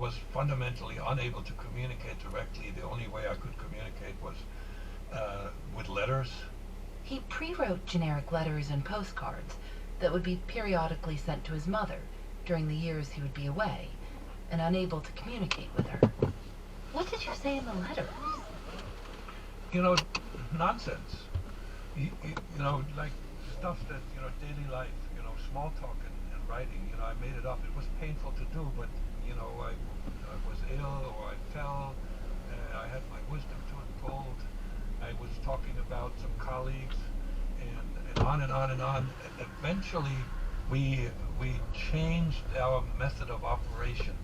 was fundamentally unable to communicate directly. The only way I could communicate was with letters. He pre-wrote generic letters and postcards that would be periodically sent to his mother during the years he would be away and unable to communicate with her. What did you say in the letters? You know, nonsense. Like stuff that, daily life, small talk and writing. I made it up. It was painful to do, but, I was ill or I fell. I had my wisdom tooth pulled. I was talking about some colleagues and on and on and on. And eventually, we changed our method of operation.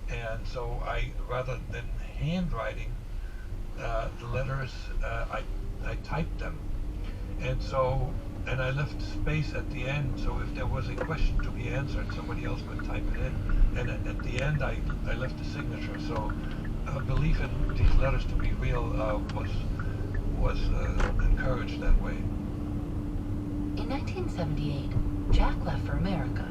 And so rather than handwriting the letters, I typed them. And I left space at the end, so if there was a question to be answered, somebody else could type it in. And at the end, I left a signature. So belief in these letters to be real was encouraged that way. In 1978, Jack left for America.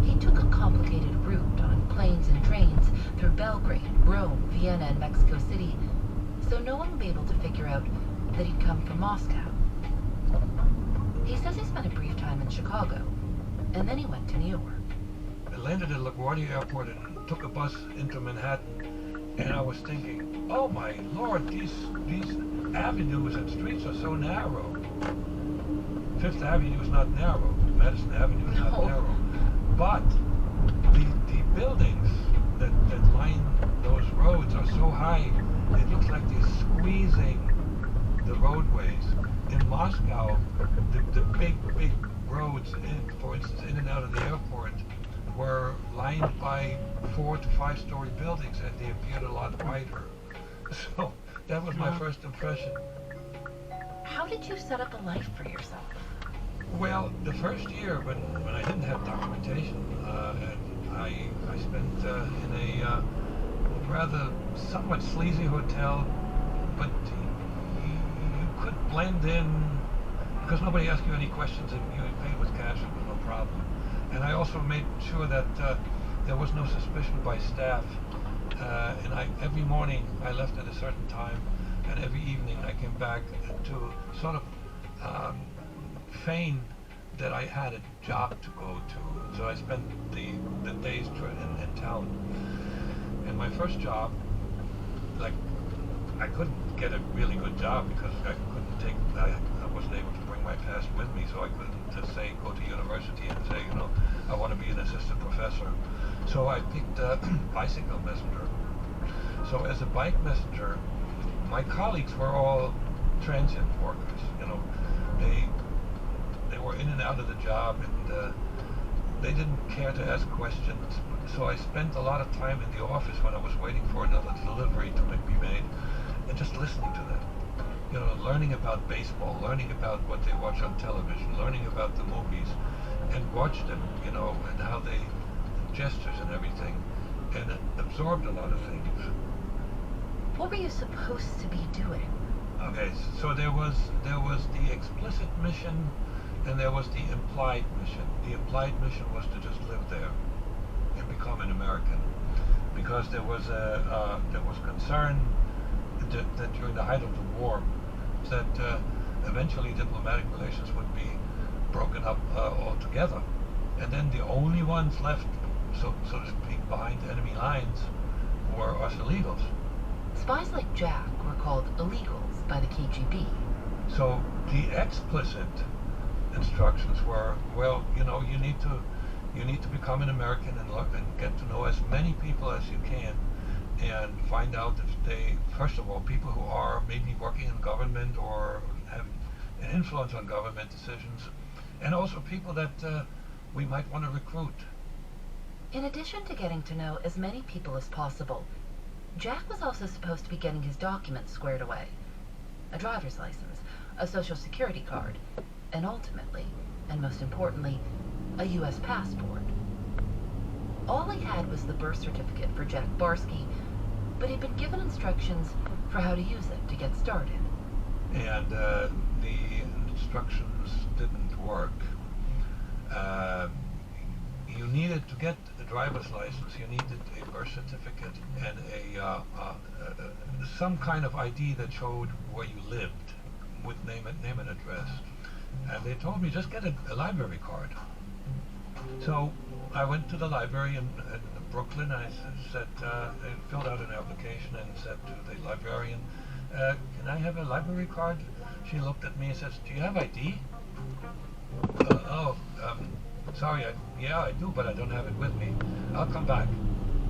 He took a complicated route on planes and trains through Belgrade, Rome, Vienna, and Mexico City, so no one would be able to figure out that he'd come from Moscow. He says he spent a brief time in Chicago, and then he went to New York. I landed at LaGuardia Airport and took a bus into Manhattan, and I was thinking, oh my Lord, these avenues and streets are so narrow. Fifth Avenue is not narrow. Madison Avenue is not narrow. But the buildings that line those roads are so high, it looks like they're squeezing the roadways. In Moscow, the big roads, for instance, in and out of the airport, were lined by 4 to 5 story buildings, and they appeared a lot wider. So that was my first impression. How did you set up a life for yourself? Well, the first year when I didn't have documentation, and I spent in a rather somewhat sleazy hotel, but you could blend in because nobody asked you any questions and you paid with cash. It was no problem. And I also made sure that there was no suspicion by staff. And every morning I left at a certain time, and every evening I came back to sort of feign that I had a job to go to. So I spent the days in town. And my first job, I couldn't get a really good job because I wasn't able to bring my past with me, so I couldn't just say go to university and say, I want to be an assistant professor. So I picked a bicycle messenger. So as a bike messenger, my colleagues were all transient workers. They were in and out of the job, and they didn't care to ask questions. So I spent a lot of time in the office when I was waiting for another delivery to be made, and just listening to them. Learning about baseball, learning about what they watch on television, learning about the movies, and watch them, and how they gestures and everything, and it absorbed a lot of things. What were you supposed to be doing? Okay, so there was the explicit mission, and there was the implied mission. The implied mission was to just live there and become an American, because there was concern that during the height of the war, that eventually diplomatic relations would be broken up altogether, and then the only ones left, so to speak, behind enemy lines were us illegals. Spies like Jack were called illegals by the KGB. So the explicit instructions were, well, you need to become an American and get to know as many people as you can, and find out if they, first of all, people who are maybe working in government or have an influence on government decisions, and also people that we might want to recruit. In addition to getting to know as many people as possible, Jack was also supposed to be getting his documents squared away. A driver's license, a social security card, and ultimately, and most importantly, a U.S. passport. All he had was the birth certificate for Jack Barsky, but he'd been given instructions for how to use it to get started. And the instructions didn't work. You needed to get the driver's license, you needed a birth certificate and some kind of ID that showed where you lived, with name and address. And they told me, just get a library card. So I went to the library in Brooklyn. I said, I filled out an application and said to the librarian, can I have a library card? She looked at me and says, do you have ID? Sorry, yeah, I do, but I don't have it with me. I'll come back.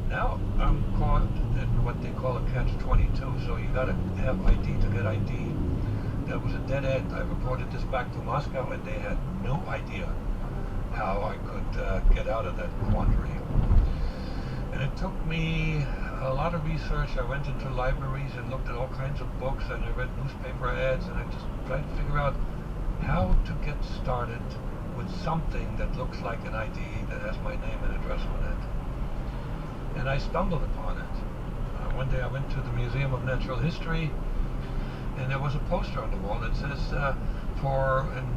Now I'm caught in what they call a catch-22, so you gotta have ID to get ID. That was a dead end. I reported this back to Moscow, and they had no idea how I could get out of that quandary. And it took me a lot of research. I went into libraries and looked at all kinds of books, and I read newspaper ads, and I just tried to figure out how to get started with something that looks like an ID that has my name and address on it. And I stumbled upon it. One day I went to the Museum of Natural History, and there was a poster on the wall that says and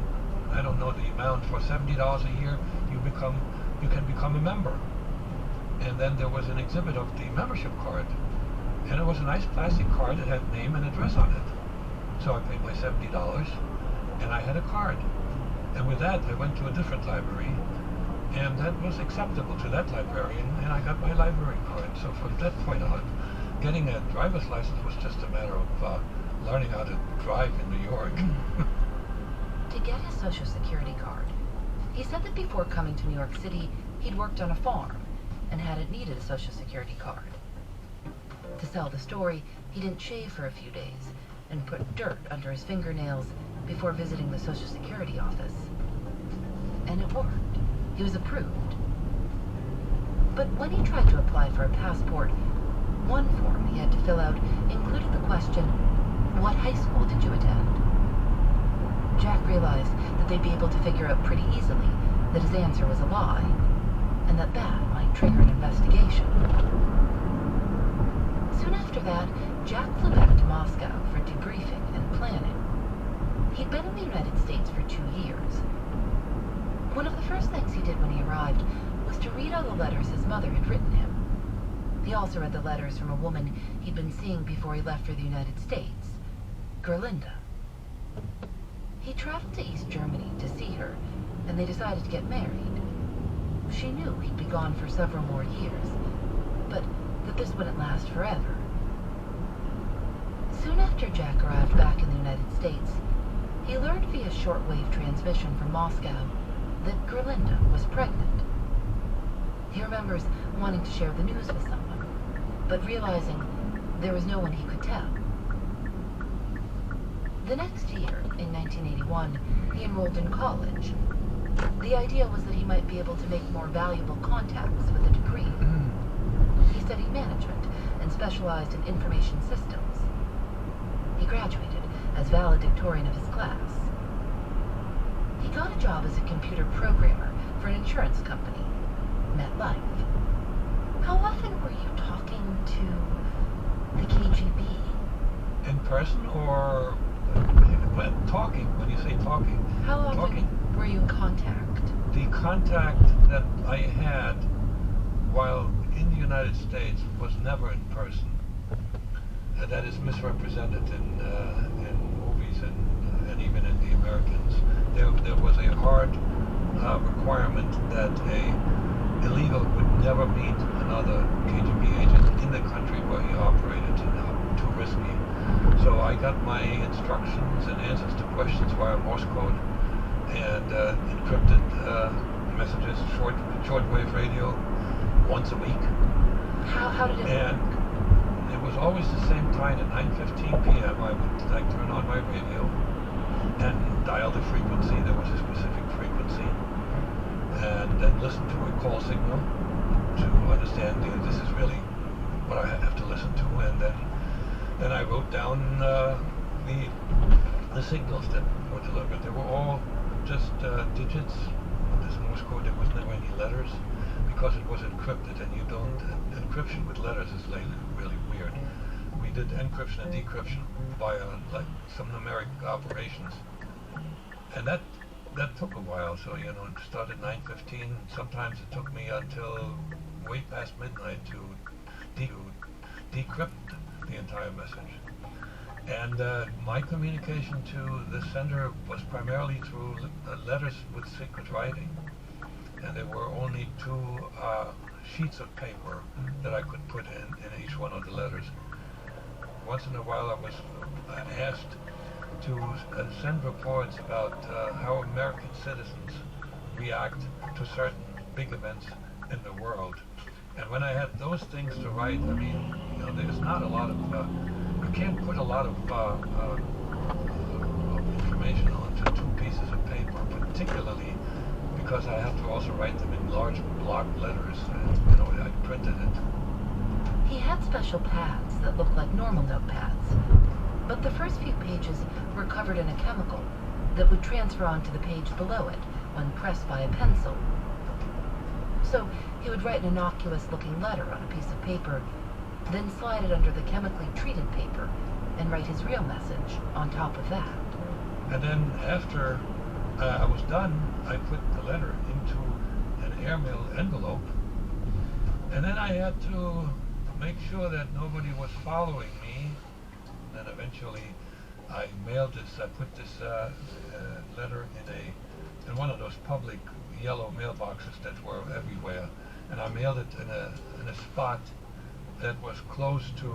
I don't know the amount, for $70 a year you can become a member. And then there was an exhibit of the membership card, and it was a nice plastic card that had name and address on it. So I paid my $70, and I had a card. And with that, I went to a different library, and that was acceptable to that librarian, and I got my library card. So from that point on, getting a driver's license was just a matter of learning how to drive in New York. To get his Social Security card, he said that before coming to New York City, he'd worked on a farm and hadn't needed a Social Security card. To sell the story, he didn't shave for a few days and put dirt under his fingernails before visiting the Social Security office. And it worked. He was approved. But when he tried to apply for a passport, one form he had to fill out included the question, "What high school did you attend?" Jack realized that they'd be able to figure out pretty easily that his answer was a lie, and that might trigger an investigation. Soon after that, Jack flew back to Moscow for debriefing and planning. He'd been in the United States for 2 years. One of the first things he did when he arrived was to read all the letters his mother had written him. He also read the letters from a woman he'd been seeing before he left for the United States, Gerlinda. He traveled to East Germany to see her, and they decided to get married. She knew he'd be gone for several more years, but that this wouldn't last forever. Soon after Jack arrived back in the United States, he learned via shortwave transmission from Moscow that Gerlinda was pregnant. He remembers wanting to share the news with someone, but realizing there was no one he could tell. The next year, in 1981, he enrolled in college. The idea was that he might be able to make more valuable contacts with a degree. He studied management and specialized in information systems. He graduated as valedictorian of his class. He got a job as a computer programmer for an insurance company, MetLife. How often were you talking to the KGB? In person or talking? When you say talking. How often talking. were you in contact? The contact that I had while in the United States was never in person. That is misrepresented in movies and even in the Americans. There was a hard requirement that a illegal would never meet another KGB agent in the country where he operated. Too risky. So I got my instructions and answers to questions via Morse code and encrypted messages, shortwave radio, once a week. How did it And it was always the same time at 9:15 p.m. I would turn on my radio and dial the frequency. There was a specific frequency, and then listen to a call signal to understand this is really what I have to listen to, and then I wrote down the signals that were delivered. They were all just digits. This Morse code, there was never any letters because it was encrypted, and you don't. Encryption with letters is really weird. We did encryption and decryption via like some numeric operations, and that took a while. So it started 9:15. Sometimes it took me until way past midnight to decrypt the entire message. And my communication to the sender was primarily through letters with secret writing. And there were only two sheets of paper that I could put in each one of the letters. Once in a while I was asked to send reports about how American citizens react to certain big events in the world. And when I had those things to write, I mean, there's not a lot of, you can't put a lot of information onto two pieces of paper, particularly because I have to also write them in large block letters, and, I printed it. He had special pads that looked like normal notepads, but the first few pages were covered in a chemical that would transfer onto the page below it when pressed by a pencil. So he would write an innocuous-looking letter on a piece of paper, then slide it under the chemically treated paper and write his real message on top of that. And then after I was done, I put the letter into an airmail envelope, and then I had to make sure that nobody was following me. Then eventually I mailed this, I put this letter in one of those public yellow mailboxes that were everywhere, and I mailed it in a spot that was close to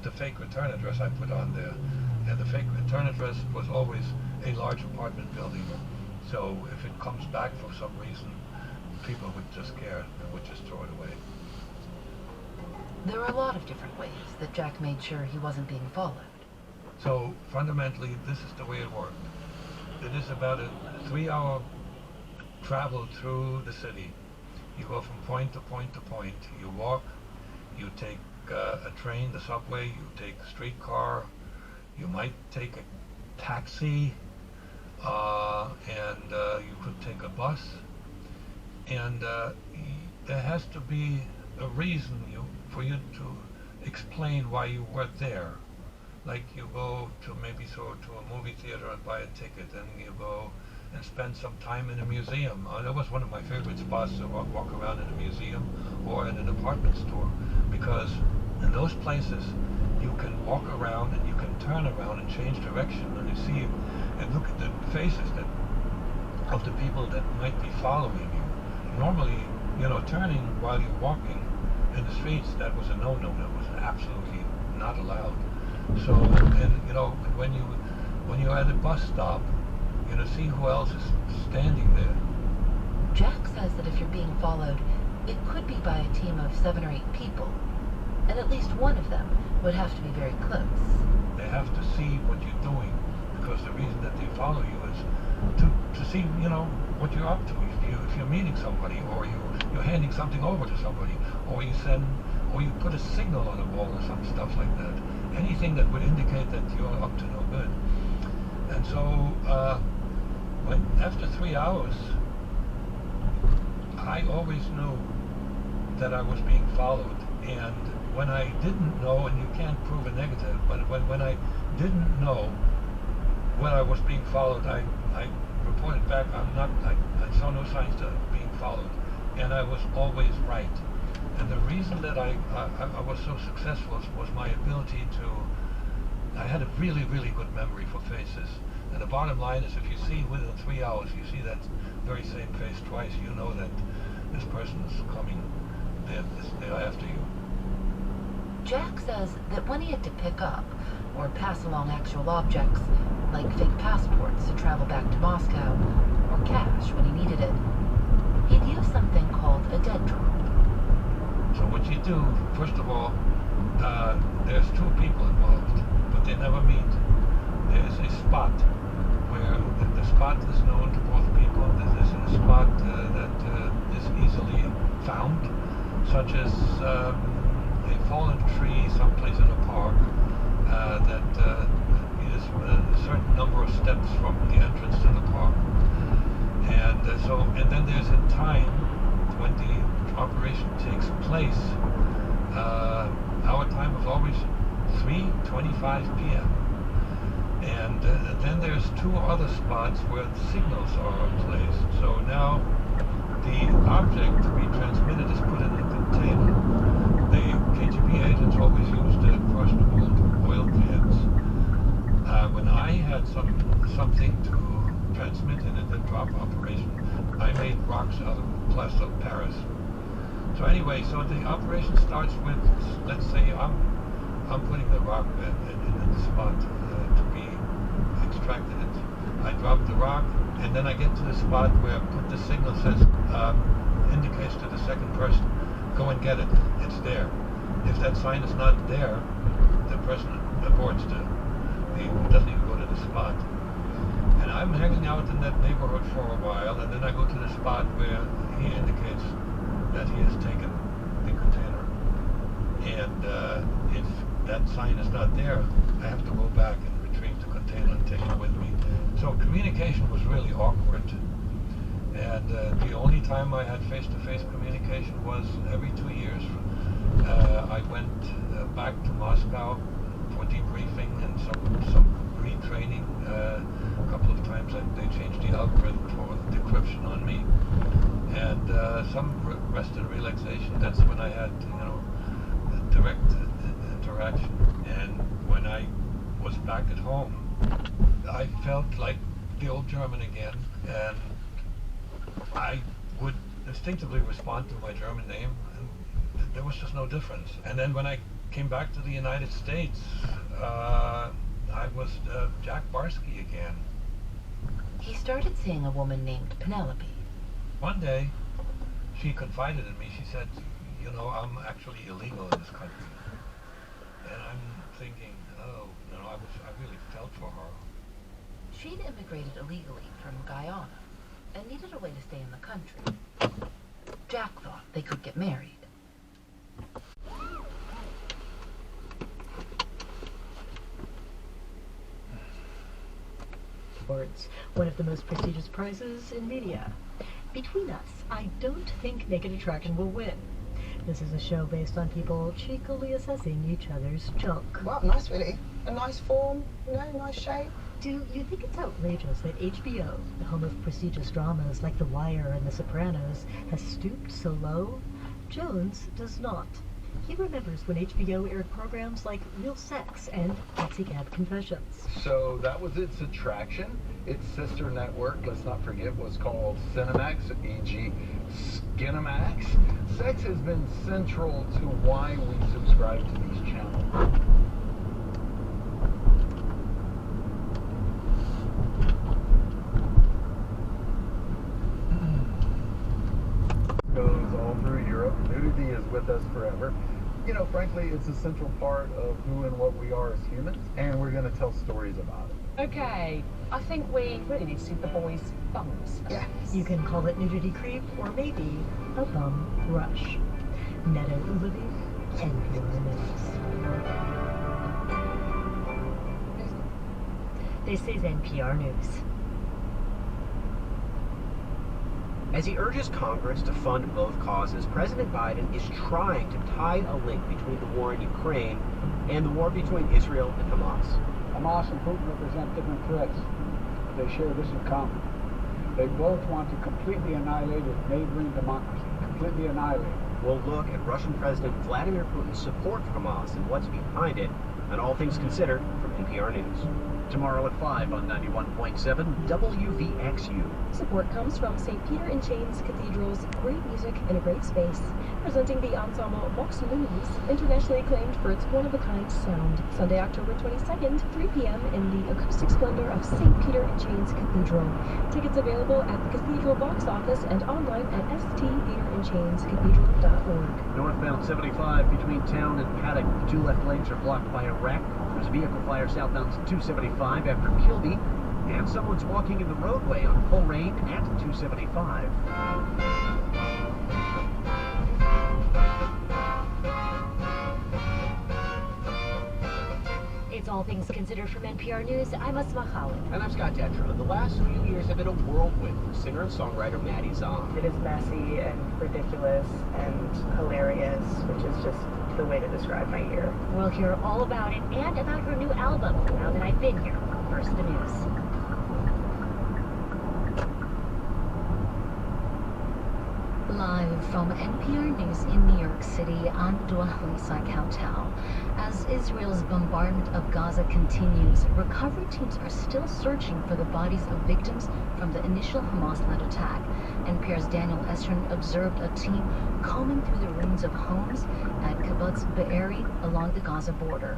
the fake return address I put on there. And the fake return address was always a large apartment building. So if it comes back for some reason, people would just care and would just throw it away. There were a lot of different ways that Jack made sure he wasn't being followed. So fundamentally, this is the way it worked. It is about a 3-hour travel through the city. You go from point to point to point. You walk, you take a train, the subway, you take a streetcar, you might take a taxi, and you could take a bus. And there has to be a reason for you to explain why you were there. Like you go to to a movie theater and buy a ticket, and you go and spend some time in a museum. That was one of my favorite spots, to walk around in a museum or in a department store, because in those places you can walk around and you can turn around and change direction, and you see and look at the faces of the people that might be following you. Normally, turning while you're walking in the streets, that was a no-no. That was absolutely not allowed. So, and when you're at a bus stop, see who else is standing there. Jack says that if you're being followed, it could be by a team of 7 or 8 people, and at least one of them would have to be very close. They have to see what you're doing, because the reason that they follow you is to see, what you're up to. If you're meeting somebody, or you're handing something over to somebody, or you put a signal on a wall or some stuff like that. Anything that would indicate that you're up to no good. And so, after 3 hours, I always knew that I was being followed. And when I didn't know, and you can't prove a negative, but when I didn't know when I was being followed, I reported back, I saw no signs of being followed. And I was always right. And the reason that I was so successful was my ability I had a really, really good memory for faces. And the bottom line is, if you see within 3 hours, you see that very same face twice, you know that this person is coming, they're after you. Jack says that when he had to pick up or pass along actual objects, like fake passports to travel back to Moscow, or cash when he needed it, he'd use something called a dead drop. So what you do, first of all, there's 2 people involved, but they never meet. There's a spot where the spot is known to both people. There's a spot that is easily found, such as a fallen tree someplace in a park that is a certain number of steps from the entrance to the park. And then there's a time when the operation takes place. Our time was always 3:25 p.m. And then there's 2 other spots where the signals are placed. So now the object to be transmitted is put in the container. The KGB agents always used crushed oil cans. When I had something to transmit in a drop operation, I made rocks out of plaster of Paris. So anyway, so the operation starts with, let's say I'm putting the rock in the spot to be extracted. I drop the rock, and then I get to the spot where I put the signal says, indicates to the second person, go and get it. It's there. If that sign is not there, the person aborts he doesn't even go to the spot. And I'm hanging out in that neighborhood for a while, and then I go to the spot where he indicates that he has taken the container. And if that sign is not there, I have to go back and retrieve the container and take it with me. So communication was really awkward. And the only time I had face-to-face communication was every 2 years. I went back to Moscow for debriefing and some retraining. A couple of times they changed the algorithm for decryption on me. And some rest and relaxation. That's when I had, direct interaction. And when I was back at home, I felt like the old German again, and I would instinctively respond to my German name, and there was just no difference. And then when I came back to the United States, I was Jack Barsky again. He started seeing a woman named Penelope. One day, she confided in me. She said, I'm actually illegal in this country. And I'm thinking, I really felt for her. She'd immigrated illegally from Guyana and needed a way to stay in the country. Jack thought they could get married. Awards, one of the most prestigious prizes in media. Between us, I don't think Naked Attraction will win. This is a show based on people cheekily assessing each other's junk. Well, nice, really. A nice form, nice shape. Do you think it's outrageous that HBO, the home of prestigious dramas like The Wire and The Sopranos, has stooped so low? Jones does not. He remembers when HBO aired programs like Real Sex and Taxicab Confessions. So that was its attraction. Its sister network, let's not forget, was called Cinemax, e.g. Skinemax. Sex has been central to why we subscribe to these channels. Goes all through Europe. Nudity is with us forever. Frankly, it's a central part of who and what we are as humans, and we're going to tell stories about it. Okay, I think we really need to see the boys' bums. Yes. You can call it nudity creep or maybe a bum rush. Netta Ulavi, NPR News. This is NPR News. As he urges Congress to fund both causes, President Biden is trying to tie a link between the war in Ukraine and the war between Israel and Hamas. Hamas and Putin represent different threats, but they share this in common. They both want to completely annihilate a neighboring democracy, completely annihilate it. We'll look at Russian President Vladimir Putin's support for Hamas and what's behind it, and All Things Considered from NPR News. Tomorrow at 5 on 91.7 WVXU. Support comes from St. Peter in Chains Cathedral's great music in a great space, presenting the ensemble Vox Luminis, internationally acclaimed for its one-of-a-kind sound. Sunday, October 22nd, 3 p.m. in the acoustic splendor of St. Peter in Chains Cathedral. Tickets available at the Cathedral box office and online at stpeterinchainscathedral.org. Northbound 75 between Town and Paddock. The two left lanes are blocked by a wreck. There's a vehicle fire southbound 275 after Kilby, and someone's walking in the roadway on Coleraine at 275. It's All Things Considered from NPR News. I'm Asma Khalid. And I'm Scott Tetra. The last few years have been a whirlwind for singer and songwriter Maddie Zahn. It is messy and ridiculous and hilarious, which is just the way to describe my year. We'll hear all about it and about her new album now that I've been here. First, the news. Live from NPR News in New York City, I'm Dwalisa Kautal. As Israel's bombardment of Gaza continues, recovery teams are still searching for the bodies of victims from the initial Hamas-led attack. NPR's Daniel Estrin observed a team combing through the ruins of homes at Kibbutz Be'eri along the Gaza border.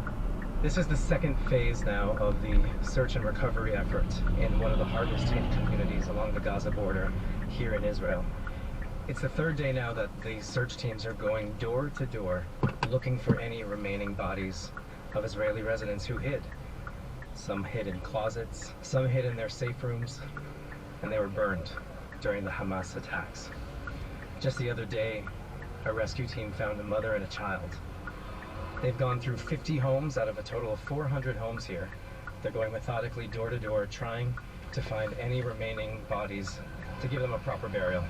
This is the second phase now of the search and recovery effort in one of the hardest hit communities along the Gaza border here in Israel. It's the third day now that the search teams are going door to door looking for any remaining bodies of Israeli residents who hid. Some hid in closets, some hid in their safe rooms, and they were burned during the Hamas attacks. Just the other day, a rescue team found a mother and a child. They've gone through 50 homes out of a total of 400 homes here. They're going methodically door to door, trying to find any remaining bodies to give them a proper burial.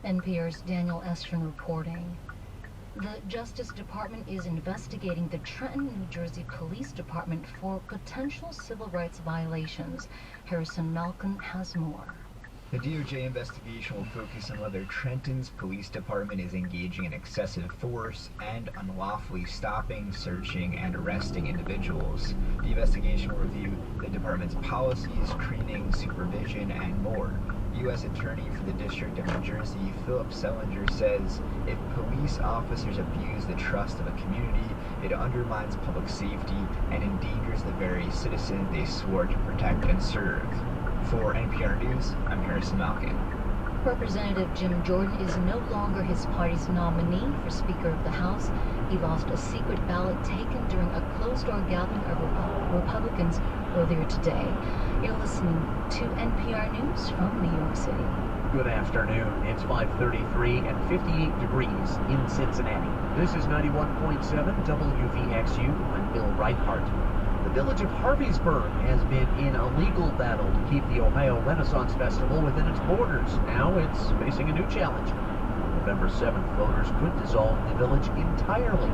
NPR's Daniel Estrin reporting. The Justice Department is investigating the Trenton, New Jersey Police Department for potential civil rights violations. Harrison Malkin has more. The DOJ investigation will focus on whether Trenton's police department is engaging in excessive force and unlawfully stopping, searching, and arresting individuals. The investigation will review the department's policies, training, supervision, and more. U.S. Attorney for the District of New Jersey, Philip Selinger, says if police officers abuse the trust of a community, it undermines public safety and endangers the very citizens they swore to protect and serve. For NPR News, I'm Harrison Malkin. Representative Jim Jordan is no longer his party's nominee for Speaker of the House. He lost a secret ballot taken during a closed-door gathering of Republicans earlier today. You're listening to NPR News from New York City. Good afternoon. It's 5:33 and 58 degrees in Cincinnati. This is 91.7 WVXU. I'm Bill Reichardt. The village of Harveysburg has been in a legal battle to keep the Ohio Renaissance Festival within its borders. Now it's facing a new challenge. November 7th, voters could dissolve the village entirely.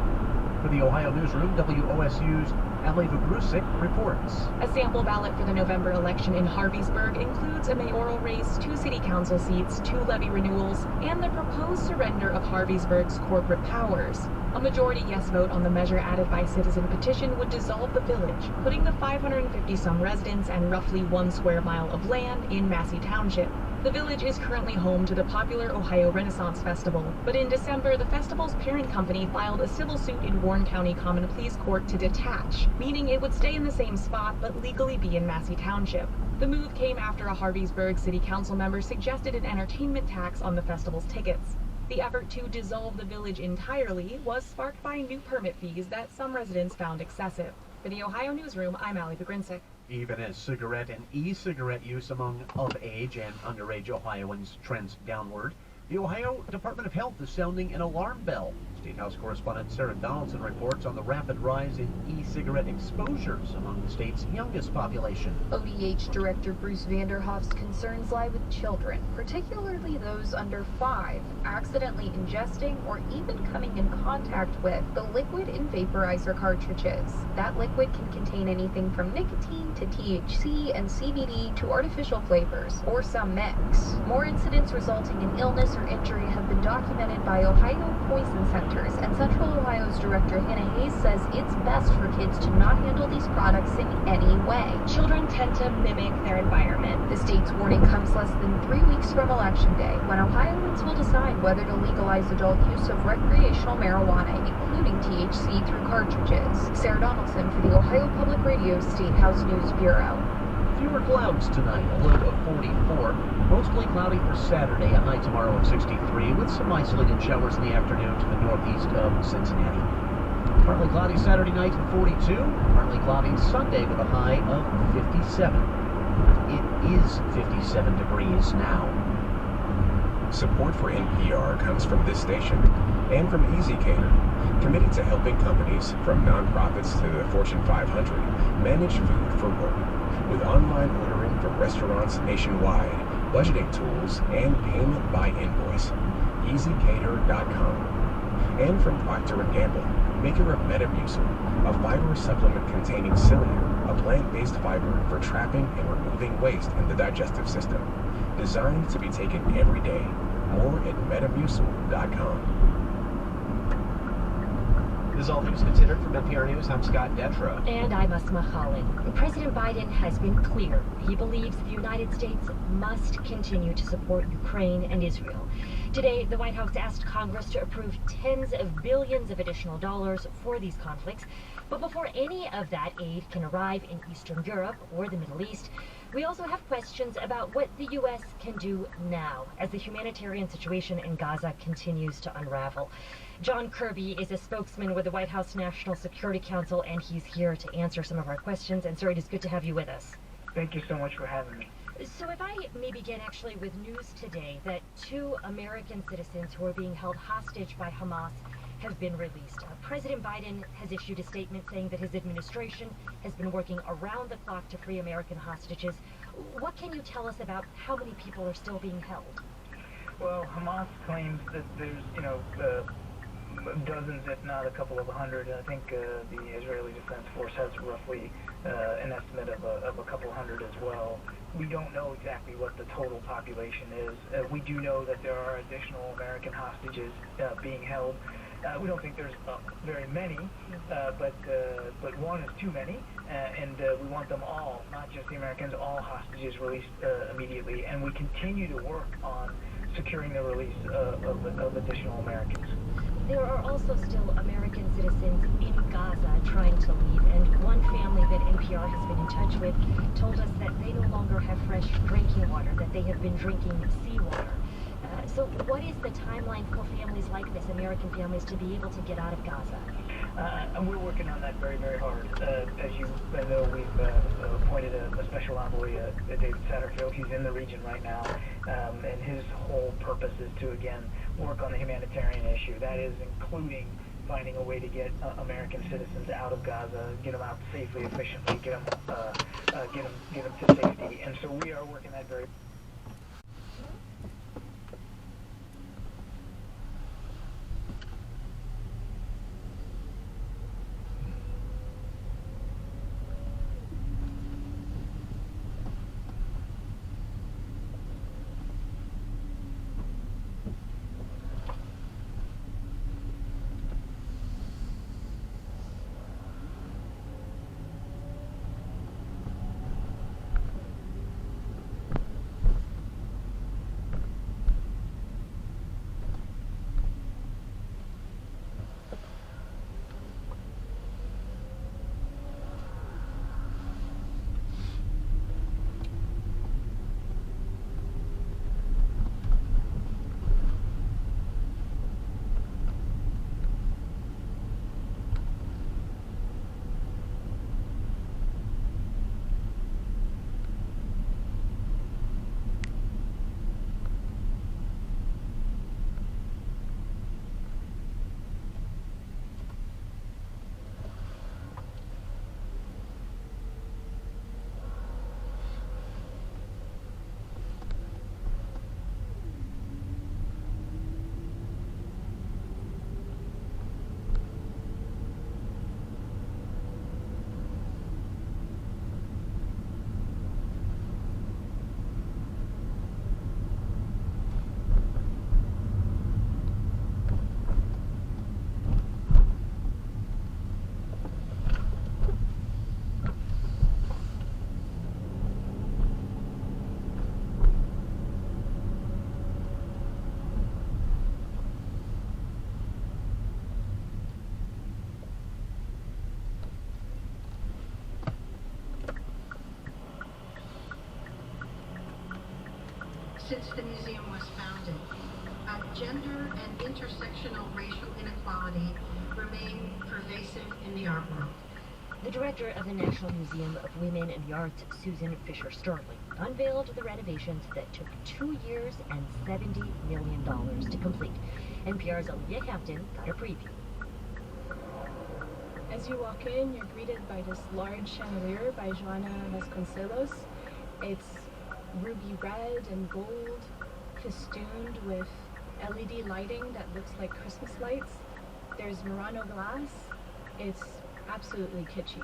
For the Ohio Newsroom, WOSU's Ali Vagrusik reports. A sample ballot for the November election in Harveysburg includes a mayoral race, 2 city council seats, 2 levy renewals, and the proposed surrender of Harveysburg's corporate powers. A majority yes vote on the measure added by citizen petition would dissolve the village, putting the 550-some residents and roughly 1 square mile of land in Massey Township. The village is currently home to the popular Ohio Renaissance Festival, but in December, the festival's parent company filed a civil suit in Warren County Common Pleas Court to detach, meaning it would stay in the same spot but legally be in Massey Township. The move came after a Harveysburg city council member suggested an entertainment tax on the festival's tickets. The effort to dissolve the village entirely was sparked by new permit fees that some residents found excessive. For the Ohio Newsroom, I'm Ali Bagrinsick. Even as cigarette and e-cigarette use among of-age and underage Ohioans trends downward, the Ohio Department of Health is sounding an alarm bell. State House correspondent Sarah Donaldson reports on the rapid rise in e-cigarette exposures among the state's youngest population. ODH Director Bruce Vanderhoff's concerns lie with children, particularly those under 5, accidentally ingesting or even coming in contact with the liquid in vaporizer cartridges. That liquid can contain anything from nicotine to THC and CBD to artificial flavors, or some mix. More incidents resulting in illness or injury have been documented by Ohio Poison Centers, and Central Ohio's Director Hannah Hayes says it's best for kids to not handle these products in any way. Children tend to mimic their environment. The state's warning comes less than 3 weeks from Election Day, when Ohioans will decide whether to legalize adult use of recreational marijuana, including THC, through cartridges. Sarah Donaldson for the Ohio Public Radio State House News Bureau. Fewer clouds tonight, a low of 44. Mostly cloudy for Saturday, a high tomorrow of 63, with some isolated showers in the afternoon to the northeast of Cincinnati. Partly cloudy Saturday night at 42. Partly cloudy Sunday with a high of 57. It is 57 degrees now. Support for NPR comes from this station and from Easy Cater, committed to helping companies from nonprofits to the Fortune 500 manage food for work. With online ordering from restaurants nationwide, budgeting tools, and payment by invoice. EasyCater.com. And from Procter & Gamble, maker of Metamucil, a fiber supplement containing psyllium, a plant-based fiber for trapping and removing waste in the digestive system, designed to be taken every day. More at metamucil.com. This is All Things Considered from NPR News. I'm Scott Detra. And I'm Asma Khalid. President Biden has been clear. He believes the United States must continue to support Ukraine and Israel. Today, the White House asked Congress to approve tens of billions of additional dollars for these conflicts. But before any of that aid can arrive in Eastern Europe or the Middle East, we also have questions about what the U.S. can do now as the humanitarian situation in Gaza continues to unravel. John Kirby is a spokesman with the White House National Security Council, and he's here to answer some of our questions. And sir, it is good to have you with us. Thank you so much for having me. So if I may begin actually with news today that 2 American citizens who are being held hostage by Hamas have been released. President Biden has issued a statement saying that his administration has been working around the clock to free American hostages. What can you tell us about how many people are still being held? Well, Hamas claims that there's, dozens, if not a couple of hundred. I think the Israeli Defense Force has roughly an estimate of a couple hundred as well. We don't know exactly what the total population is. We do know that there are additional American hostages being held. We don't think there's very many, but one is too many, and we want them all, not just the Americans, all hostages released immediately. And we continue to work on securing the release of additional Americans. There are also still American citizens in Gaza trying to leave, and one family that NPR has been in touch with told us that they no longer have fresh drinking water, that they have been drinking seawater. So what is the timeline for families like this, American families, to be able to get out of Gaza? And we're working on that very, very hard. As you know, we've appointed a special envoy, David Satterfield. He's in the region right now, and his whole purpose is to, again, work on the humanitarian issue. That is including finding a way to get American citizens out of Gaza, get them out safely, efficiently, get them to safety. And so we are working that very. Since the museum was founded, gender and intersectional racial inequality remain pervasive in the art world. The director of the National Museum of Women in the Arts, Susan Fisher-Sterling, unveiled the renovations that took 2 years and $70 million to complete. NPR's Olivia Hampton got a preview. As you walk in, you're greeted by this large chandelier by Joana Vasconcelos. It's ruby red and gold, festooned with LED lighting that looks like Christmas lights. There's Murano glass. It's absolutely kitschy.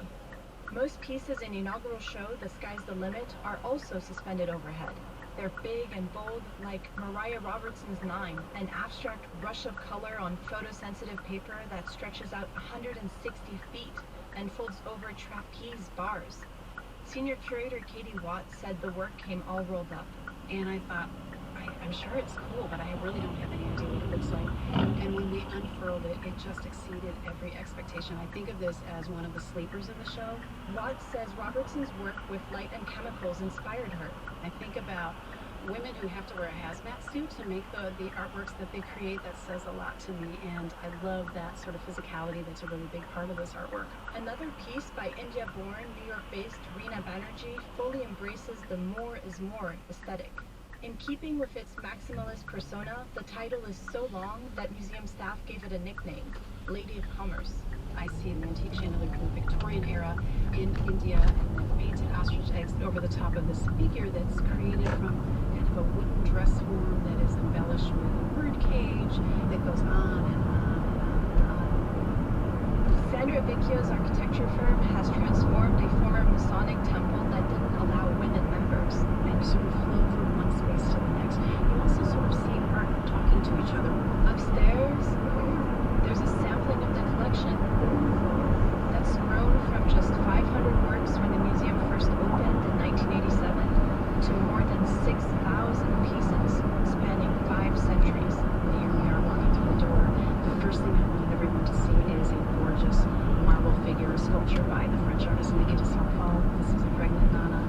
Most pieces in the inaugural show, The Sky's the Limit, are also suspended overhead. They're big and bold, like Mariah Robertson's 9, an abstract rush of color on photosensitive paper that stretches out 160 feet and folds over trapeze bars. Senior curator Katie Watts said the work came all rolled up. And I thought, I'm sure it's cool, but I really don't have any idea what it looks like. And when we unfurled it, it just exceeded every expectation. I think of this as one of the sleepers in the show. Watts says Robertson's work with light and chemicals inspired her. I think about women who have to wear a hazmat suit to make the artworks that they create. That says a lot to me, and I love that sort of physicality that's a really big part of this artwork. Another piece by India-born, New York-based Reena Banerjee fully embraces the more is more aesthetic. In keeping with its maximalist persona, the title is so long that museum staff gave it a nickname, Lady of Commerce. I see an antique chandelier from the Victorian era in India, and then painted ostrich eggs over the top of this figure that's created from kind of a wooden dress form that is embellished with a bird cage. It goes on and on and on and on. Sandra Vecchio's architecture firm has transformed a former Masonic temple that didn't allow women members. And you sort of flow from one space to the next. You also sort of see art talking to each other. Upstairs, there's a sampling of the collection that's grown from just 500 works when the museum first opened in 1987 to more than 6,000 pieces spanning 5 centuries. Here we are walking through the door. The first thing I wanted everyone to see is a gorgeous marble figure, a sculpture by the French artist Nicolas de Saint-Paul. This is a pregnant Nana,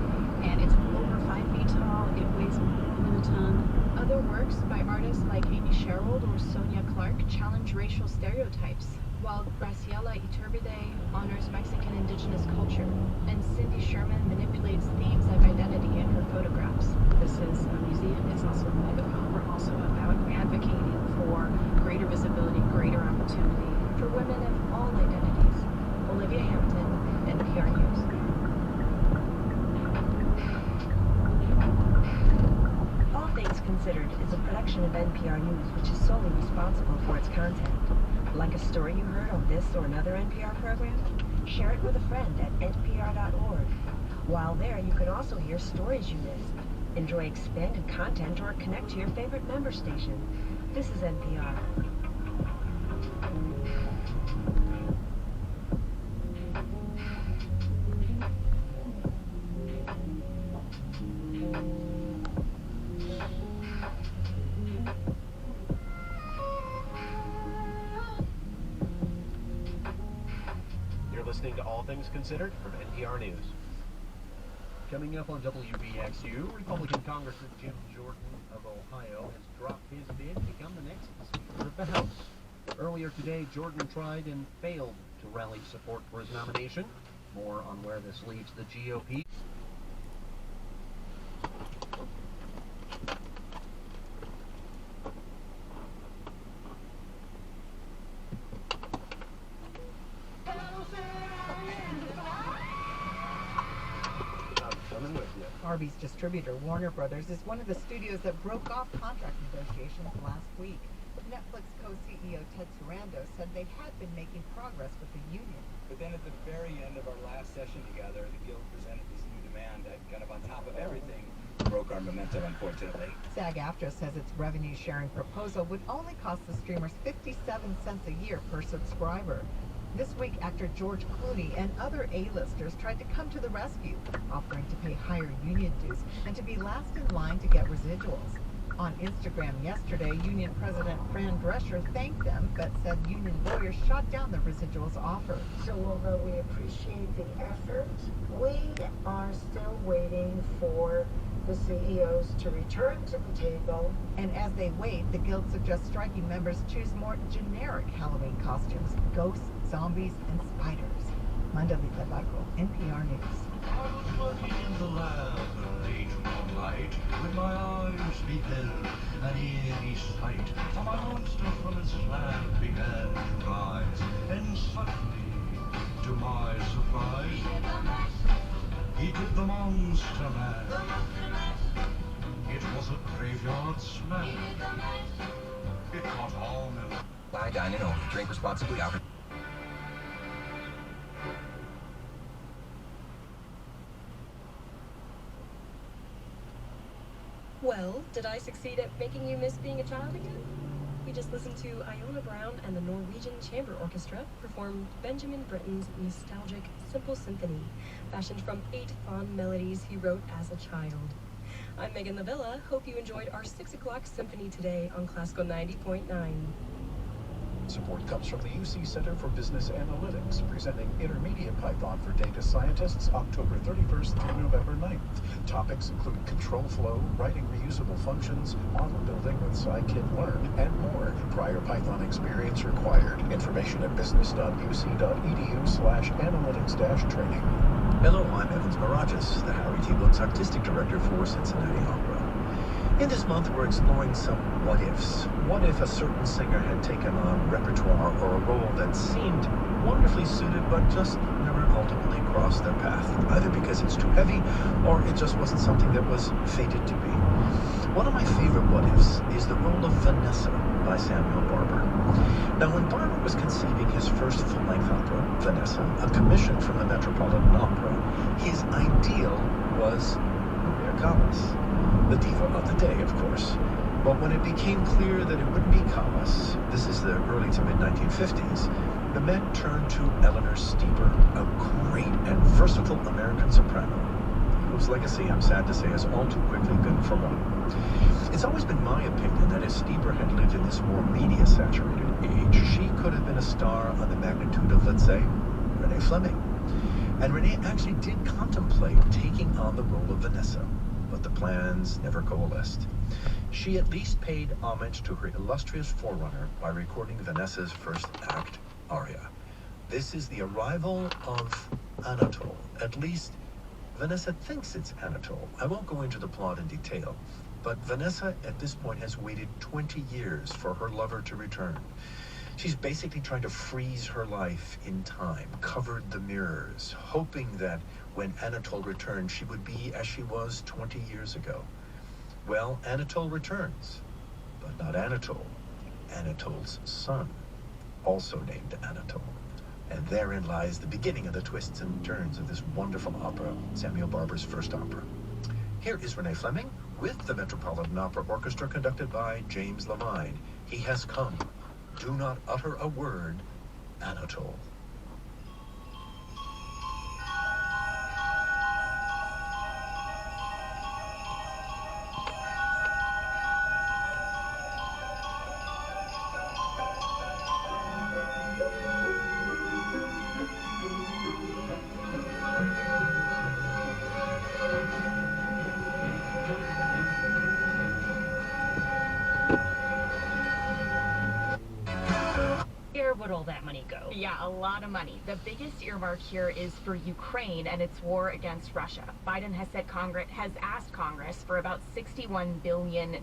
and it's over 5 feet tall. It weighs more than a ton. Other works by artists like Amy Sherwood or Sonia Clark challenge racial stereotypes, while Graciela Iturbide honors Mexican indigenous culture, and Cindy Sherman manipulates themes of identity in her photographs. This is a museum. It's also a megaphone. We're also about advocating for greater visibility, greater opportunity for women of all identities. Olivia Hampton, NPR News. All Things Considered is a production of NPR News, which is solely responsible for its content. Like a story you heard on this or another NPR program? Share it with a friend at npr.org. While there, you can also hear stories you missed, enjoy expanded content, or connect to your favorite member station. This is NPR. Listening to All Things Considered from NPR News. Coming up on WBXU, Republican Congressman Jim Jordan of Ohio has dropped his bid to become the next Speaker of the House. Earlier today, Jordan tried and failed to rally support for his nomination. More on where this leaves the GOP. Harvey's distributor, Warner Brothers, is one of the studios that broke off contract negotiations last week. Netflix co-CEO Ted Sarandos said they had been making progress with the union. But then at the very end of our last session together, the Guild presented this new demand that kind of on top of everything broke our momentum, unfortunately. SAG-AFTRA says its revenue-sharing proposal would only cost the streamers 57 cents a year per subscriber. This week, actor George Clooney and other A-listers tried to come to the rescue, offering to pay higher union dues and to be last in line to get residuals. On Instagram yesterday, union president Fran Drescher thanked them, but said union lawyers shot down the residuals offer. So although we appreciate the effort, we are still waiting for the CEOs to return to the table. And as they wait, the Guild suggests striking members choose more generic Halloween costumes, ghosts, zombies, and spiders. Mandalita Baco, NPR News. I was working in the lab late one night, when my eyes beheld an eerie sight. For my monster from its slab began to rise, and suddenly, to my surprise, he did the monster mash. It was a graveyard smash. It caught on and... Lie, dine in only. Drink responsibly. Well, did I succeed at making you miss being a child again? We just listened to Iona Brown and the Norwegian Chamber Orchestra perform Benjamin Britten's nostalgic Simple Symphony, fashioned from 8 fond melodies he wrote as a child. I'm Megan Lavilla. Hope you enjoyed our 6 o'clock symphony today on Classical 90.9. Support comes from the UC Center for Business Analytics, presenting Intermediate Python for Data Scientists October 31st through November 9th. Topics include control flow, writing reusable functions, model building with scikit-learn, and more. Prior Python experience required. Information at business.uc.edu/analytics-training. Hello, I'm Evans Mirages, the Harry T. Brooks Artistic Director for Cincinnati Opera. In this month, we're exploring some what-ifs. What if a certain singer had taken on repertoire or a role that seemed wonderfully suited but just never ultimately crossed their path, either because it's too heavy or it just wasn't something that was fated to be. One of my favorite what-ifs is the role of Vanessa by Samuel Barber. Now, when Barber was conceiving his first full-length opera, Vanessa, a commission from the Metropolitan Opera, his ideal was Maria Callas, the diva of the day, of course. But when it became clear that it wouldn't be Callas, this is the early to mid-1950s, the men turned to Eleanor Steber, a great and versatile American soprano, whose legacy, I'm sad to say, has all too quickly been forgotten. It's always been my opinion that if Steber had lived in this more media-saturated age, she could have been a star on the magnitude of, let's say, Renee Fleming. And Renee actually did contemplate taking on the role of Vanessa, but the plans never coalesced. She at least paid homage to her illustrious forerunner by recording Vanessa's first act aria. This is the arrival of Anatole. At least, Vanessa thinks it's Anatole. I won't go into the plot in detail, but Vanessa at this point has waited 20 years for her lover to return. She's basically trying to freeze her life in time, covered the mirrors, hoping that when Anatole returned, she would be as she was 20 years ago. Well, Anatole returns, but not Anatole. Anatole's son, also named Anatole. And therein lies the beginning of the twists and turns of this wonderful opera, Samuel Barber's first opera. Here is Renee Fleming with the Metropolitan Opera Orchestra conducted by James Lamine. He has come. Do not utter a word, Anatole. Where would all that money go? Yeah, a lot of money. The biggest earmark here is for Ukraine and its war against Russia. Biden has said Congress has asked Congress for about $61 billion.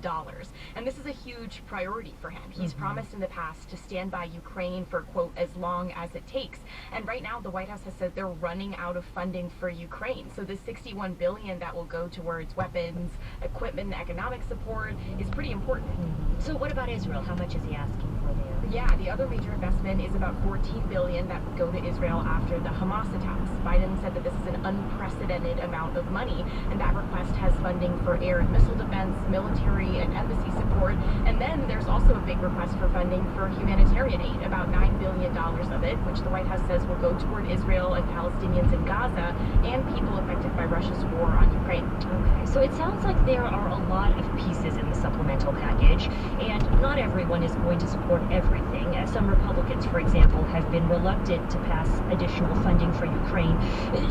And this is a huge priority for him. He's promised in the past to stand by Ukraine for, quote, as long as it takes. And right now, the White House has said they're running out of funding for Ukraine. So this $61 billion that will go towards weapons, equipment, and economic support is pretty important. So what about Israel? How much is he asking for there? Yeah, the other major investment is about $14 billion that would go to Israel after the Hamas attacks. Biden said that this is an unprecedented amount of money, and that request has funding for air and missile defense, military and embassy support, and then there's also a big request for funding for humanitarian aid, about $9 billion of it, which the White House says will go toward Israel and Palestinians in Gaza and people affected by Russia's war on Ukraine. Okay, so it sounds like there are a lot of pieces in the supplemental package, and not everyone is going to support everything. Some Republicans, for example, have been reluctant to pass additional funding for Ukraine.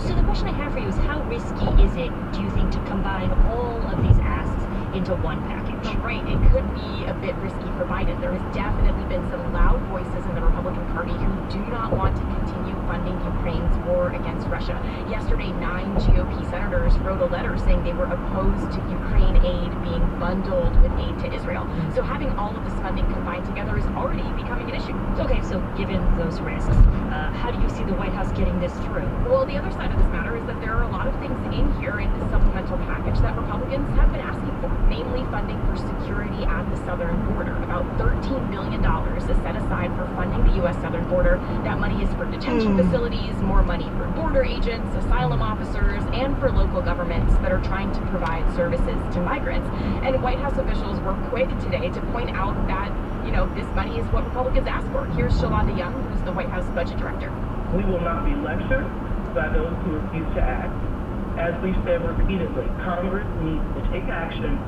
So the question I have for you is, how risky is it, do you think, to combine all of these asks into one package? Right, it could be a bit risky for Biden. There has definitely been some loud voices in the Republican Party who do not want to continue funding Ukraine's war against Russia. Yesterday, 9 GOP senators wrote a letter saying they were opposed to Ukraine aid being bundled with aid to Israel. So having all of this funding combined together is already becoming an issue. Okay, so given those risks, how do you see the White House getting this through? Well, the other side of this matter is that there are a lot of things in here in this supplemental package that Republicans have been asking for, namely funding for security at the southern border. About $13 billion is set aside for funding the U.S. southern border. That money is for detention facilities, more money for border agents, asylum officers, and for local governments that are trying to provide services to migrants. And White House officials were quick today to point out that, this money is what Republicans asked for. Here's Shalonda Young, who's the White House budget director. We will not be lectured by those who refuse to act. As we've said repeatedly, Congress needs to take action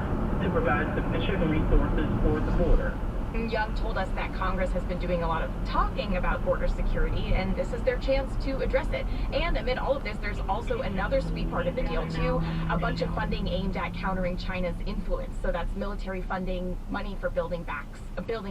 to provide sufficient resources for the border. Young told us that Congress has been doing a lot of talking about border security, and this is their chance to address it. And amid all of this, there's also another sweet part of the deal, too. A bunch of funding aimed at countering China's influence. So that's military funding, money for building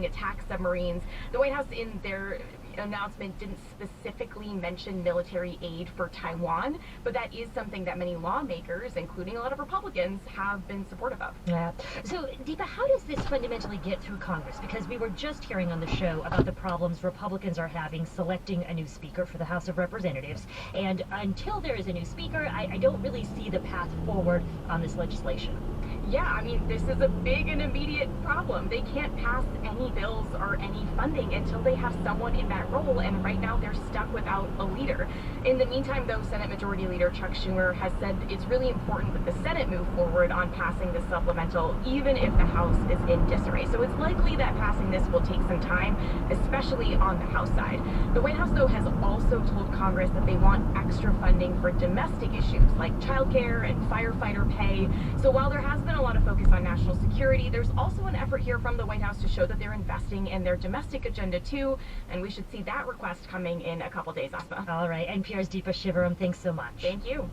attack submarines. The White House, in their announcement, didn't specifically mention military aid for Taiwan, but that is something that many lawmakers, including a lot of Republicans, have been supportive of. Yeah. So, Deepa, how does this fundamentally get through Congress? Because we were just hearing on the show about the problems Republicans are having selecting a new speaker for the House of Representatives, and until there is a new speaker, I don't really see the path forward on this legislation. Yeah, I mean, this is a big and immediate problem. They can't pass any bills or any funding until they have someone in that role, and right now they're stuck without a leader. In the meantime, though, Senate Majority Leader Chuck Schumer has said it's really important that the Senate move forward on passing the supplemental, even if the House is in disarray. So it's likely that passing this will take some time, especially on the House side. The White House, though, has also told Congress that they want extra funding for domestic issues like childcare and firefighter pay. So while there has been a lot of focus on national security, there's also an effort here from the White House to show that they're investing in their domestic agenda too, and we should see that request coming in a couple days, Asma. All right, NPR's Deepa Shivaram, thanks so much. Thank you.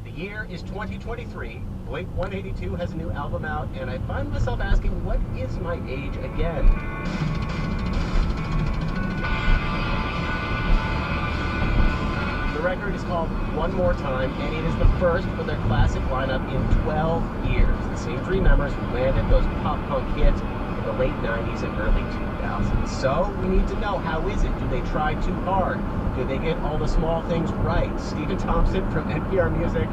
The year is 2023. Blink-182 has a new album out, and I find myself asking, what is my age again? The record is called One More Time, and it is the first for their classic lineup in 12 years. The same three members who landed those pop-punk hits in the late 90s and early 2000s. So, we need to know, how is it? Do they try too hard? Do they get all the small things right? Stephen Thompson from NPR Music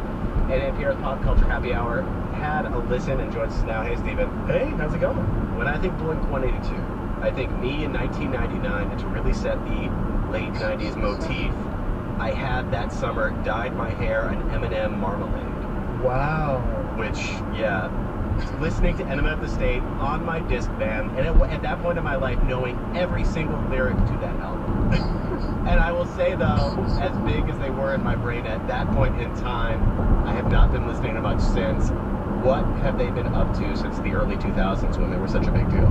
and NPR's Pop Culture Happy Hour had a listen and joins us now. Hey, Stephen. Hey, how's it going? When I think Blink-182, I think me in 1999, and to really set the late 90s motif, I had that summer dyed my hair an M&M marmalade. Wow. Which, yeah, listening to Enema of the State on my Discman, and at that point in my life, knowing every single lyric to that album. And I will say, though, as big as they were in my brain at that point in time, I have not been listening to much since. What have they been up to since the early 2000s when they were such a big deal?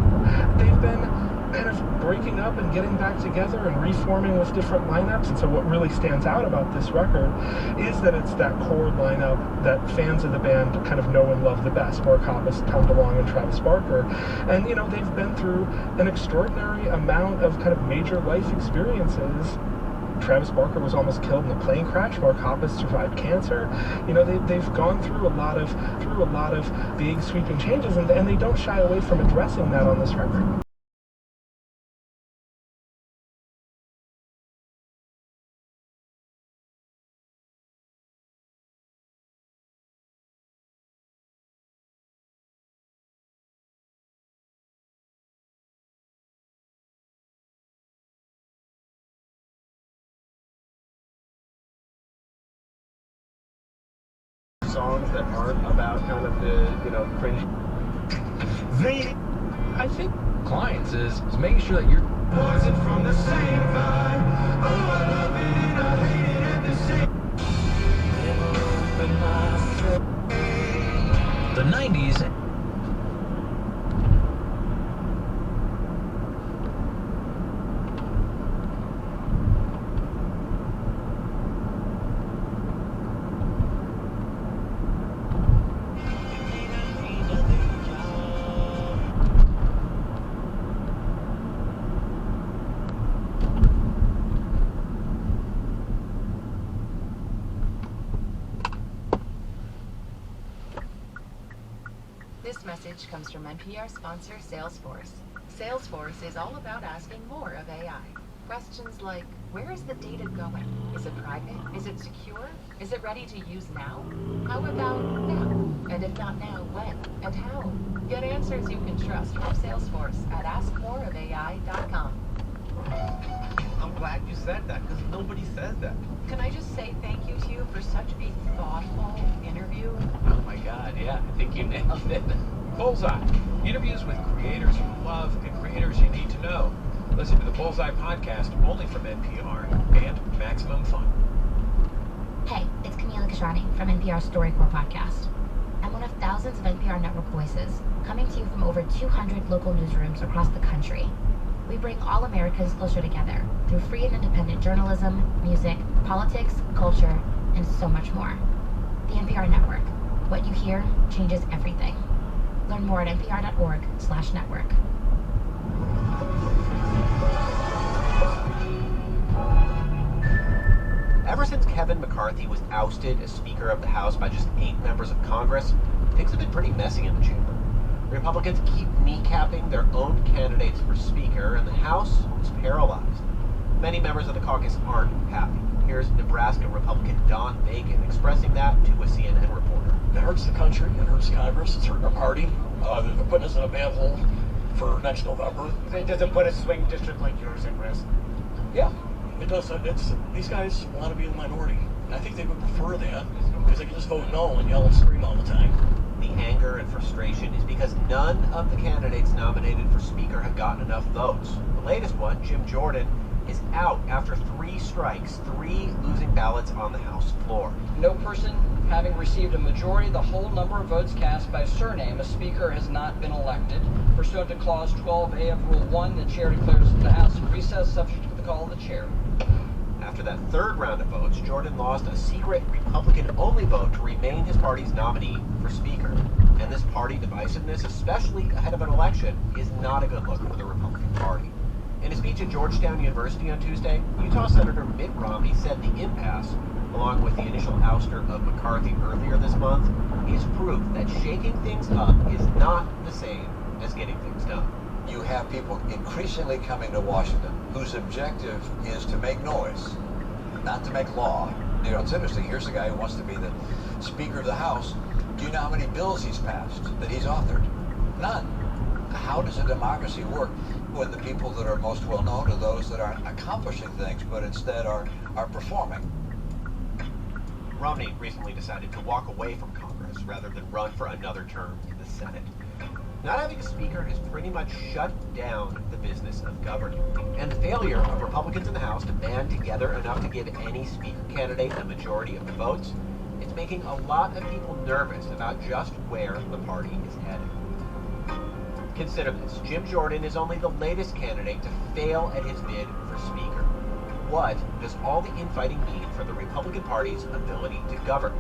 They've been kind of breaking up and getting back together and reforming with different lineups. And so what really stands out about this record is that it's that core lineup that fans of the band kind of know and love the best. Mark Hoppus, Tom DeLonge, and Travis Barker. And, they've been through an extraordinary amount of kind of major life experiences. Travis Barker was almost killed in a plane crash. Mark Hoppus survived cancer. They've gone through a lot of big sweeping changes, and they don't shy away from addressing that on this record. Songs that aren't about kind of the, cringe. I think clients is making sure that you're poison from the same vibe. Oh, I love it and I hate it at the same. The 90s. This message comes from NPR sponsor Salesforce. Salesforce is all about asking more of AI. Questions like, Where is the data going? Is it private? Is it secure? Is it ready to use now? How about now? And if not now, when? And how? Get answers you can trust from Salesforce at askmoreofai.com. I'm glad you said that, because nobody says that. Can I just say thank you to you for such a thoughtful interview? Oh my God, yeah, I think you nailed it. Bullseye. Interviews with creators you love and creators you need to know. Listen to the Bullseye podcast only from NPR and Maximum Fun. Hey, it's Camila Kashani from NPR's StoryCorps podcast. I'm one of thousands of NPR network voices coming to you from over 200 local newsrooms across the country. We bring all Americans closer together through free and independent journalism, music, politics, culture, and so much more. The NPR Network. What you hear changes everything. Learn more at npr.org/network. Ever since Kevin McCarthy was ousted as Speaker of the House by just 8 members of Congress, things have been pretty messy in the chamber. Republicans keep kneecapping their own candidates for Speaker, and the House is paralyzed. Many members of the caucus aren't happy. Here's Nebraska Republican Don Bacon expressing that to a CNN reporter. It hurts the country, it hurts Congress, it's hurting our party. They're putting us in a bad hole for next November. It doesn't put a swing district like yours at risk. Yeah, it does. These guys want to be in the minority. And I think they would prefer that because they can just vote no and yell and scream all the time. The anger and frustration is because none of the candidates nominated for Speaker have gotten enough votes. The latest one, Jim Jordan, is out after 3 strikes, 3 losing ballots on the House floor. No person having received a majority of the whole number of votes cast by surname, a Speaker has not been elected. Pursuant to Clause 12A of Rule 1, the Chair declares the House in recess subject to the call of the Chair. After that 3rd round of votes, Jordan lost a secret Republican-only vote to remain his party's nominee for Speaker. And this party divisiveness, especially ahead of an election, is not a good look for the Republican Party. In a speech at Georgetown University on Tuesday, Utah Senator Mitt Romney said the impasse, along with the initial ouster of McCarthy earlier this month, is proof that shaking things up is not the same as getting things done. You have people increasingly coming to Washington whose objective is to make noise, not to make law. You know, it's interesting. Here's a guy who wants to be the Speaker of the House. Do you know how many bills he's passed, that he's authored? None. How does a democracy work when the people that are most well known are those that aren't accomplishing things, but instead are performing? Romney recently decided to walk away from Congress rather than run for another term in the Senate. Not having a Speaker has pretty much shut down the business of governing. And the failure of Republicans in the House to band together enough to give any Speaker candidate a majority of the votes, it's making a lot of people nervous about just where the party is headed. Consider this. Jim Jordan is only the latest candidate to fail at his bid for Speaker. What does all the infighting mean for the Republican Party's ability to govern?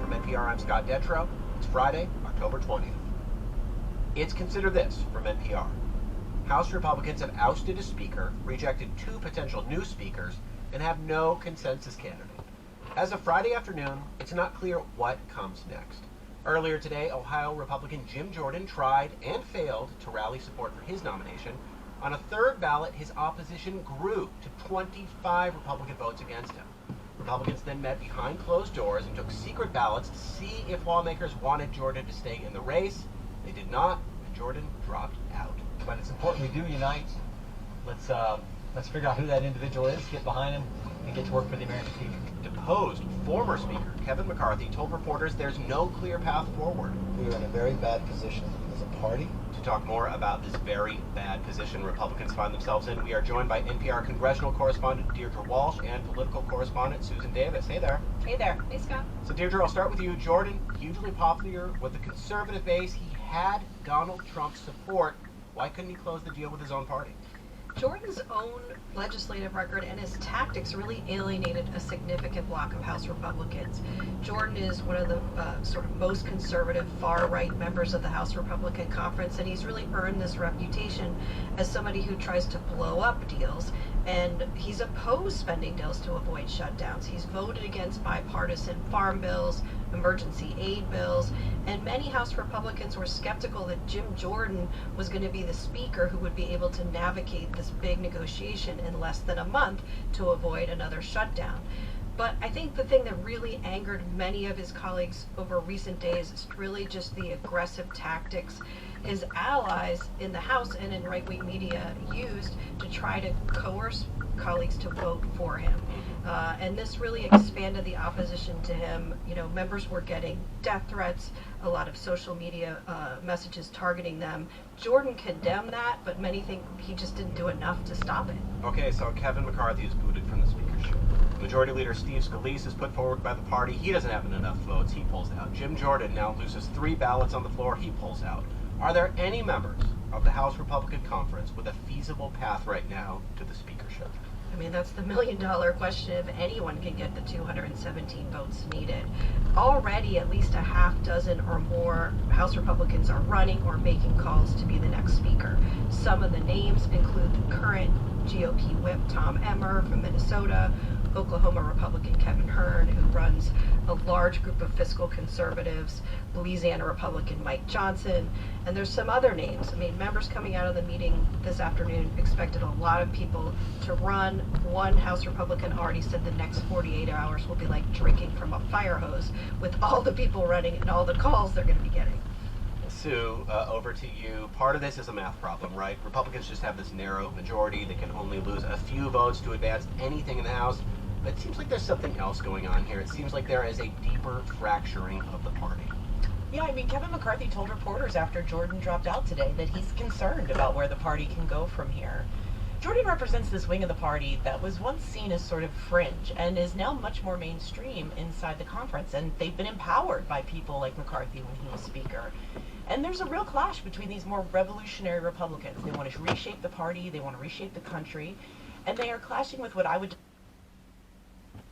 From NPR, I'm Scott Detrow. It's Friday, October 20th. It's Consider This from NPR. House Republicans have ousted a Speaker, rejected 2 potential new Speakers, and have no consensus candidate. As of Friday afternoon, it's not clear what comes next. Earlier today, Ohio Republican Jim Jordan tried and failed to rally support for his nomination. On a 3rd ballot, his opposition grew to 25 Republican votes against him. Republicans then met behind closed doors and took secret ballots to see if lawmakers wanted Jordan to stay in the race. They did not, and Jordan dropped out. But it's important we do unite. Let's figure out who that individual is, get behind him, and get to work for the American people. Deposed former Speaker Kevin McCarthy told reporters there's no clear path forward. We are in a very bad position as a party. To talk more about this very bad position Republicans find themselves in, we are joined by NPR congressional correspondent Deirdre Walsh and political correspondent Susan Davis. Hey there. Hey there. Hey, Scott. So Deirdre, I'll start with you. Jordan, hugely popular with the conservative base. He had Donald Trump's support. Why couldn't he close the deal with his own party? Jordan's own legislative record and his tactics really alienated a significant block of House Republicans. Jordan is one of the sort of most conservative, far-right members of the House Republican Conference, and he's really earned this reputation as somebody who tries to blow up deals. And he's opposed spending bills to avoid shutdowns. He's voted against bipartisan farm bills, emergency aid bills, and many House Republicans were skeptical that Jim Jordan was going to be the speaker who would be able to navigate this big negotiation in less than a month to avoid another shutdown. But I think the thing that really angered many of his colleagues over recent days is really just the aggressive tactics his allies in the House and in right-wing media used to try to coerce colleagues to vote for him. And this really expanded the opposition to him. You know, members were getting death threats, a lot of social media messages targeting them. Jordan condemned that, but many think he just didn't do enough to stop it. Okay, so Kevin McCarthy is booted from the speakership. Majority Leader Steve Scalise is put forward by the party. He doesn't have enough votes. He pulls out. Jim Jordan now loses 3 ballots on the floor. He pulls out. Are there any members of the House Republican Conference with a feasible path right now to the speakership? I mean, that's the million-dollar question if anyone can get the 217 votes needed. Already, at least a half dozen or more House Republicans are running or making calls to be the next speaker. Some of the names include the current GOP whip Tom Emmer from Minnesota, Oklahoma Republican Kevin Hern, who runs a large group of fiscal conservatives, Louisiana Republican Mike Johnson, and there's some other names. I mean, members coming out of the meeting this afternoon expected a lot of people to run. One House Republican already said the next 48 hours will be like drinking from a fire hose with all the people running and all the calls they're going to be getting. Sue, over to you. Part of this is a math problem, right? Republicans just have this narrow majority. They can only lose a few votes to advance anything in the House. But it seems like there's something else going on here. It seems like there is a deeper fracturing of the party. Yeah, I mean, Kevin McCarthy told reporters after Jordan dropped out today that he's concerned about where the party can go from here. Jordan represents this wing of the party that was once seen as sort of fringe and is now much more mainstream inside the conference, and they've been empowered by people like McCarthy when he was speaker. And there's a real clash between these more revolutionary Republicans. They want to reshape the party, they want to reshape the country, and they are clashing with what I would